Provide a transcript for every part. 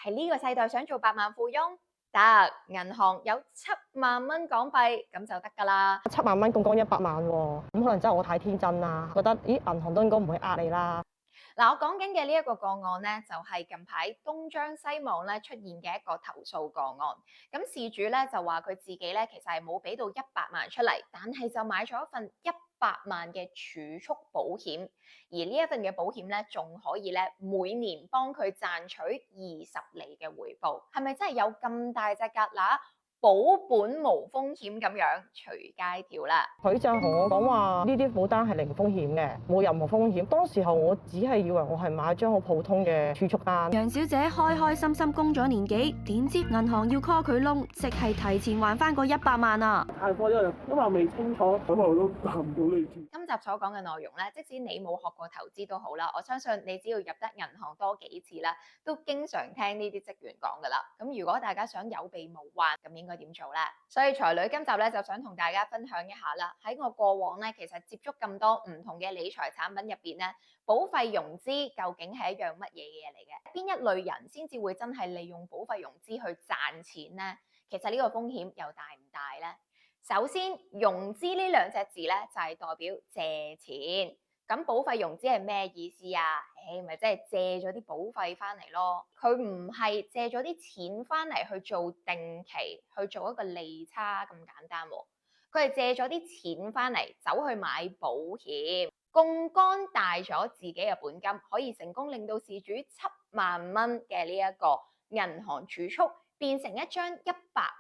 喺呢個世代想做百萬富翁，得銀行有7萬蚊港幣咁就得㗎啦。7萬蚊槓桿100萬喎，咁可能真係我太天真啦，覺得咦銀行都應該唔會呃你啦。嗱，我講緊嘅呢一個個案咧，就係近排東張西望咧出現嘅一個投訴個案。咁事主咧就話佢自己咧其實係冇俾到100萬出嚟，但係就買咗一份100萬嘅儲蓄保險，而呢一份嘅保險咧仲可以咧每年幫佢賺取20厘嘅回報，係咪真係有咁大隻蛤乸？保本無風險咁樣隨街跳啦！佢就同我講話呢啲保單係零風險嘅，冇任何風險。當時候我只係以為我係買張好普通嘅儲蓄單。楊小姐開開心心供咗年幾，點知銀行要 call 佢窿，即係提前還翻個100萬啊！太科因為未清楚，咁我都答唔到你住。今集所講嘅內容咧，即使你冇學過投資都好啦，我相信你只要入得銀行多幾次啦，都經常聽呢啲職員講噶啦。咁如果大家想有備無患，咁應該點做咧？所以才女今集咧就想同大家分享一下啦。喺我過往咧，其實接觸咁多唔同嘅理財產品入邊咧，保費融資究竟係一樣乜嘢嘢嚟嘅？邊一類人先至會真係利用保費融資去賺錢咧？其實呢個風險又大唔大咧？首先，融資呢兩隻字咧就係代表借錢。咁保費融資係咩意思啊？咪即係借咗啲保費翻嚟咯。佢唔係借咗啲錢翻嚟去做定期，去做一個利差咁簡單喎。佢係借咗啲錢翻嚟走去買保險，槓桿大咗自己嘅本金，可以成功令到事主7萬蚊嘅呢一個銀行儲蓄，變成一張100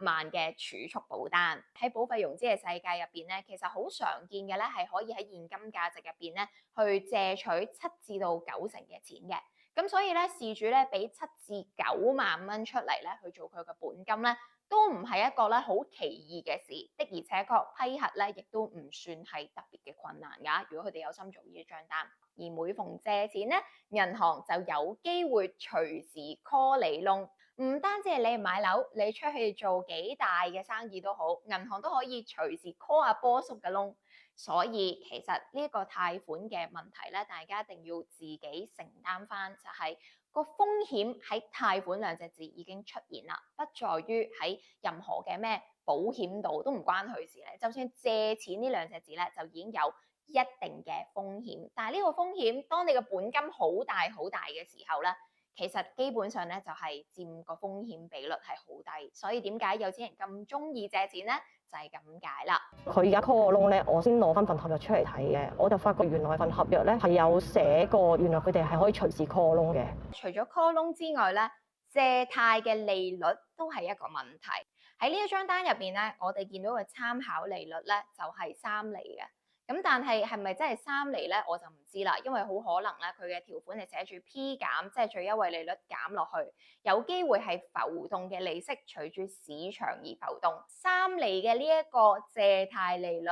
萬嘅儲蓄保單。喺保費融資嘅世界入邊咧，其實好常見嘅咧係可以喺現金價值入邊咧去借取7至到9成嘅錢嘅。咁所以咧，事主咧俾7至9萬蚊出嚟咧去做佢嘅本金咧，都唔係一個咧好奇異嘅事，的而且確批核咧亦都唔算係特別嘅困難㗎。如果佢哋有心做呢張單，而每逢借錢咧，銀行就有機會隨時 call 你窿。唔單止係你買樓，你出去做幾大嘅生意都好，銀行都可以隨時 call 阿波叔嘅窿。所以其實呢個貸款嘅問題咧，大家一定要自己承擔翻，就係個風險喺貸款兩隻字已經出現啦，不在於喺任何嘅咩保險度，都唔關佢事咧。就算借錢呢兩隻字咧，就已經有一定嘅風險。但係呢個風險，當你嘅本金好大好大嘅時候咧，其實基本上咧就係佔個風險比率係好低，所以點解有錢人咁中意借錢咧？就係咁解啦。佢而家 call 我窿咧，我先攞翻份合約出嚟睇嘅，我就發覺原來份合約咧係有寫過，原來佢哋係可以隨時 call 窿嘅。除咗 call 窿之外咧，借貸嘅利率都係一個問題。喺呢一張單入邊咧，我哋見到嘅參考利率咧就係3厘嘅。咁但係係咪真係3厘咧？我就唔知啦，因為好可能咧，佢嘅條款係寫住 P 減，即係最優惠利率減落去，有機會係浮動嘅利息隨住市場而浮動。3厘嘅呢一個借貸利率，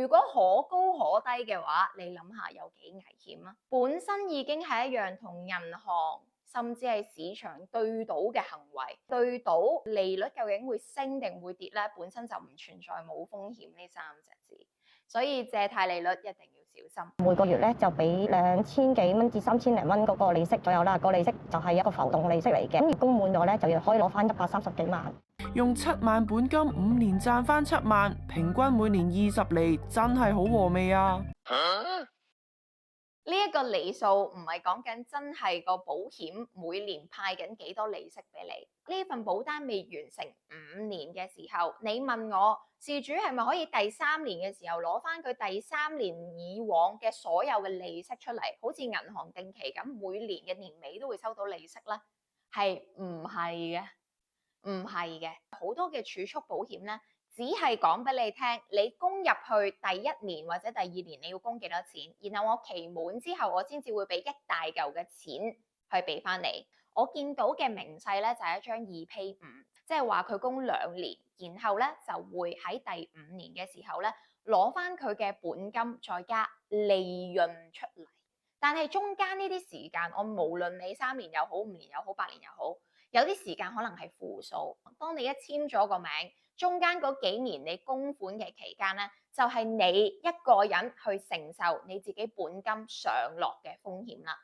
如果可高可低嘅話，你諗下有幾危險啊？本身已經係一樣同銀行甚至係市場對賭嘅行為，對賭利率究竟會升定會跌咧，本身就唔存在冇風險呢3隻字。所以借貸利率一定要小心。每個月咧就俾2000幾蚊至3000零蚊嗰個利息左右啦，個利息就係一個浮動利息嚟嘅。咁月供滿咗咧，就要可以攞翻130幾萬。用7萬本金5年賺翻7萬，平均每年20厘，真係好和味啊！呢一個厘數唔係講緊真係個保險每年派緊幾多利息俾你。呢份保單未完成5年嘅時候，你問我事主係咪可以第3年嘅時候攞翻佢第3年以往嘅所有嘅利息出嚟，好似銀行定期咁，每年嘅年尾都會收到利息呢？係唔係嘅？唔係嘅，好多嘅儲蓄保險呢，只係講俾你聽，你供入去第1年或者第2年你要供幾多錢，然後我期滿之後我先至會俾一大嚿嘅錢去俾翻你。我見到嘅明細咧就係一張2P5，即係話佢供2年，然後咧就會喺第5年嘅時候咧攞翻佢嘅本金再加利潤出嚟。但係中間呢啲時間，我無論你3年又好、5年又好、8年又好，有啲時間可能係負數。當你一簽咗個名，中間嗰幾年你供款嘅期間咧，就係你一個人去承受你自己本金上落嘅風險啦。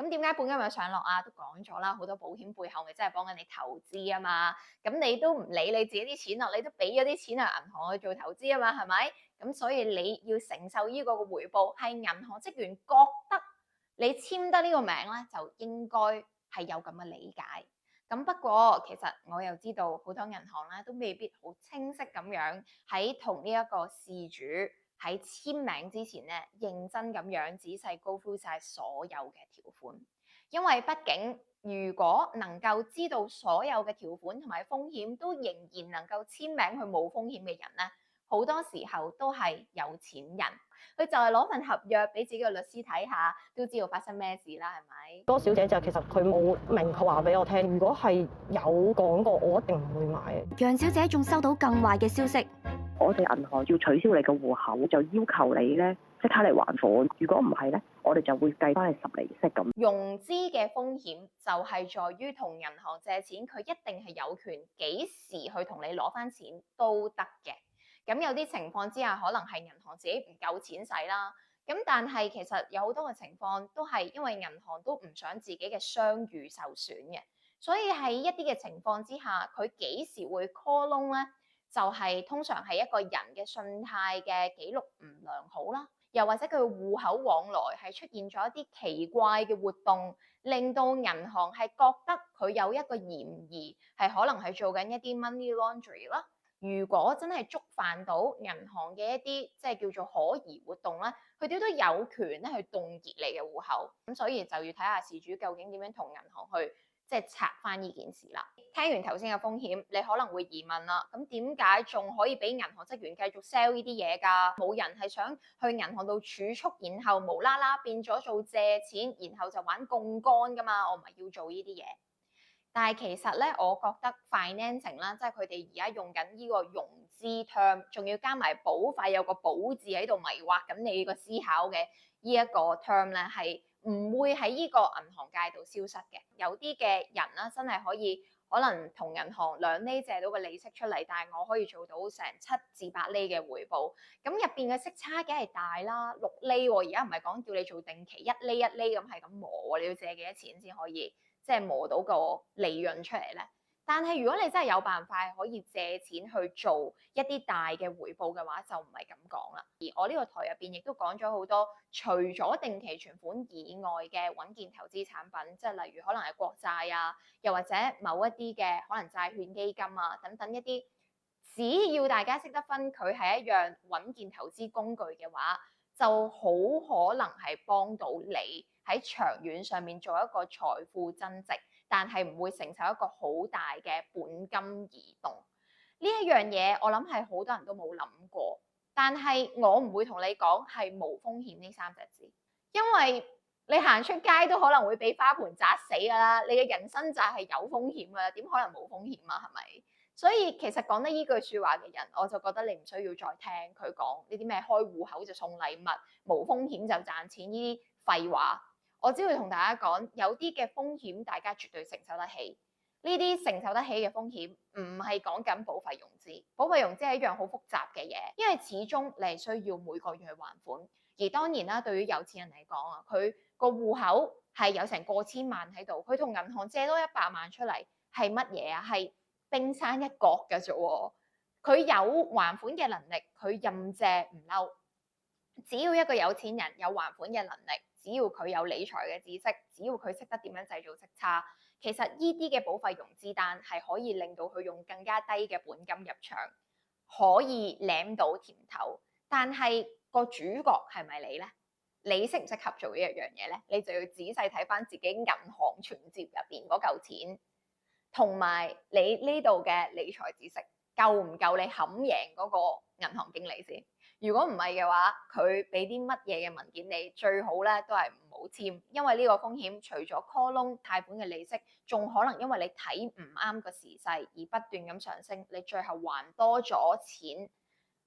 咁點解本金有上落啊？都講咗啦，好多保險背後咪真係幫緊你投資啊嘛。咁你都唔理你自己啲錢落，你都俾咗啲錢去銀行去做投資啊嘛，係咪？咁所以你要承受呢個嘅回報，係銀行職員覺得你簽得呢個名咧，就應該係有咁嘅理解。咁不過其實我又知道好多銀行咧都未必好清晰咁樣喺同呢一個事主喺簽名之前咧，認真咁樣仔細 go through 晒所有嘅條款，因為畢竟如果能夠知道所有嘅條款同埋風險，都仍然能夠簽名去冇風險嘅人咧，好多時候都係有錢人。佢就係攞份合約俾自己嘅律師睇下，都知道發生咩事啦，係咪？嗰個小姐就其實佢冇明確話俾我聽，如果係有講過，我一定唔會買。楊小姐仲收到更壞嘅消息，我哋銀行要取消你個戶口，就要求你咧即刻嚟還款。如果唔係咧，我哋就會計翻你10厘息咁。融資嘅風險就係在於同銀行借錢，佢一定係有權幾時去同你攞翻錢都得嘅。咁有啲情況之下，可能係銀行自己唔夠錢使啦。咁但係其實有好多嘅情況都係因為銀行都唔想自己嘅商譽受損嘅，所以喺一啲嘅情況之下，佢幾時會 call loan 咧？就係通常係一個人嘅信貸嘅記錄唔良好啦，又或者佢戶口往來係出現咗一啲奇怪嘅活動，令到銀行係覺得佢有一個嫌疑，係可能係做緊一啲 money laundry 啦。如果真係觸犯到銀行嘅一啲即係叫做可疑活動咧，佢哋都有權咧去凍結你嘅戶口。咁所以就要睇下事主究竟點樣同銀行去即係拆翻呢件事啦。聽完頭先嘅風險，你可能會疑問啦，咁點解仲可以俾銀行職員繼續 sell 呢啲嘢㗎？冇人係想去銀行度儲蓄，然後無啦啦變咗做借錢，然後就玩槓桿㗎嘛？我唔係要做呢啲嘢。但係其實咧，我覺得 financing 啦，即係佢哋而家用緊呢個融資 term，仲要加埋保費有個保字喺度迷惑緊你個思考嘅呢一個 term 咧，係唔會喺呢個銀行界度消失嘅。有啲嘅人啦，真係可能同銀行2厘借到個利息出嚟，但係我可以做到成7至8厘嘅回報。咁入邊嘅息差梗係大啦，6厘喎。而家唔係講叫你做定期1厘1厘咁係咁磨喎，你要借幾多錢先可以？即係磨到個利潤出嚟咧，但係如果你真係有辦法可以借錢去做一啲大嘅回報嘅話，就唔係咁講啦。而我呢個台入邊亦都講咗好多，除咗定期存款以外嘅穩健投資產品，即係例如可能係國債啊，又或者某一啲嘅可能債券基金啊等等一啲，只要大家識得分佢係一樣穩健投資工具嘅話，就好可能係幫到你喺長遠上面做一個財富增值，但係唔會承受一個好大嘅本金移動。呢一樣嘢我諗係好多人都冇諗過，但係我唔會同你講係無風險呢3隻字，因為你行出街都可能會俾花盆砸死㗎啦，你嘅人生就係有風險㗎啦，點可能冇風險啊？係咪？所以其實講得呢句説話嘅人，我就覺得你唔需要再聽佢講呢啲咩開戶口就送禮物、無風險就賺錢呢啲廢話。我只會同大家講，有啲嘅風險大家絕對承受得起。呢啲承受得起嘅風險，唔係講緊保費融資。保費融資係一樣好複雜嘅嘢，因為始終你係需要每個月去還款。而當然啦，對於有錢人嚟講啊，佢個戶口係有成過千萬喺度，佢同銀行借多100萬出嚟係乜嘢啊？係冰山一角嘅啫喎。佢有還款嘅能力，佢任借唔嬲。只要一個有錢人有還款嘅能力，只要佢有理財嘅知識，只要佢識得點樣製造息差，其實呢啲嘅保費融資單係可以令到佢用更加低嘅本金入場，可以舐到甜頭。但係個主角係咪你呢？你適唔適合做呢一樣嘢呢？你就要仔細睇翻自己銀行存摺入邊嗰嚿錢，同埋你呢度嘅理財知識夠唔夠你冚贏嗰個銀行經理先？如果唔係嘅話，佢俾啲乜嘢嘅文件你，最好咧都係唔好簽，因為呢個風險除咗 call loan 貸款嘅利息，仲可能因為你睇唔啱個時勢而不斷咁上升，你最後還多咗錢，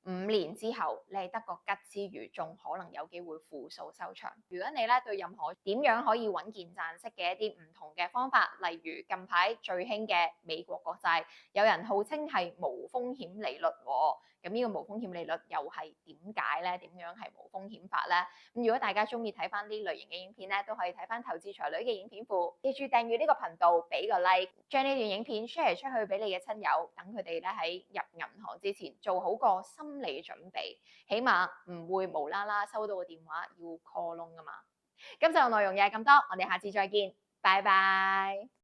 5年之後，你係得個吉之餘，仲可能有機會負數收場。如果你咧對任何點樣可以穩健賺息嘅一啲唔同嘅方法，例如近排最興嘅美國國債，有人號稱係無風險利率喎。咁呢個無風險利率又係點解咧？點樣係無風險法咧？咁如果大家中意睇翻呢類型嘅影片咧，都可以睇翻投資才女嘅影片庫。記住訂閱呢個頻道，俾個 like，將呢段影片 share 出去俾你嘅親友，等佢哋咧喺入銀行之前做好個心理準備，起碼唔會無啦啦收到個電話要 call 窿㗎嘛。今集內容又係咁多，我哋下次再見，拜拜。